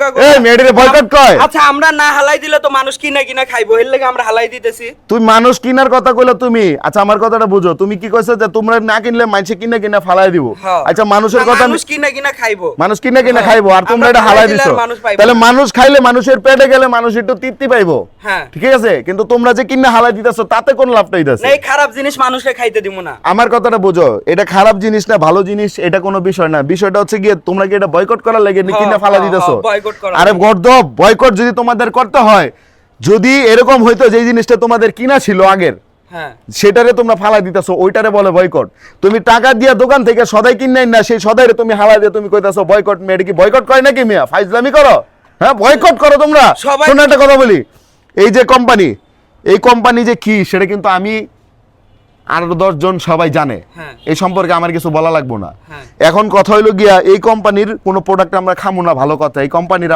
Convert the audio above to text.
এই মেয়েটারে বয়কট কয়। আচ্ছা আমরা না হালাই দিলে তো মানুষ কিনা কিনা খাইবো, এর লাগি আমরা হালাই দিতেছি। তুই মানুষ কিনার কথা কইলা তুমি, আচ্ছা আমার কথাটা বুঝো, তুমি কি কইছো যে তোমরা না কিনলে মানুষ কিনা কিনা ফালাই দিব। হ্যাঁ। আচ্ছা মানুষের কথা মানুষ কিনা কিনা খাইবো, মানুষ কিনা কিনা হ্যাঁ। খাইবো আর তোমরা আমরা এটা হালাই দিলে দিছো। আর মানুষ পাইবো তাহলে না। মানুষ খাইলে মানুষের পেটে গেলে মানুষ একটু তৃপ্তি পাইবো। হ্যাঁ। ঠিক আছে, কিন্তু তোমরা যে কিনা হালাই দিতেছো তাতে কোন লাভটা হইতাছে? না এই খারাপ জিনিস মানুষকে খাইতে দিব না। আমার কথাটা বুঝো, এটা খারাপ জিনিস না ভালো জিনিস এটা কোনো বিষয় না, বিষয়টা হচ্ছে গিয়ে তোমরা কি এটা বয়কট করার লাগে হ্যাঁ, কিনা ফালা হ্যাঁ, দিতেছো। হ্যাঁ, boycott করার আরে লাগে। গর্দব বয়কট যদি তোমাদের করতে হয়, যদি এরকম হইতো যে জিনিসটা তোমাদের কিনা ছিল আগের হ্যাঁ সেটারে তোমরা ফালা দিতেছো, ওইটারে বলে বয়কট। তুমি টাকা দিয়া দোকান থেকে সদাই কিনে না, সেই সদাইরে তুমি হালা দিয়ে তুমি কইতাছো বয়কট। মেয়ে কি বয়কট করে নাকি মিয়া? ফাইজলামি করো? হ্যাঁ বয়কট করো তোমরা। সবাই- শোনো একটা কথা বলি, এই যে কোম্পানি, এই কোম্পানি যে কি সেটা কিন্তু আমি আর 10 জন সবাই জানে। হ্যাঁ। এই সম্পর্কে আমার কিছু বলা লাগবে না। হ্যাঁ। এখন কথা হইলো গিয়া এই কোম্পানির কোনো প্রোডাক্ট আমরা খামু না, ভালো কথা। এই কোম্পানির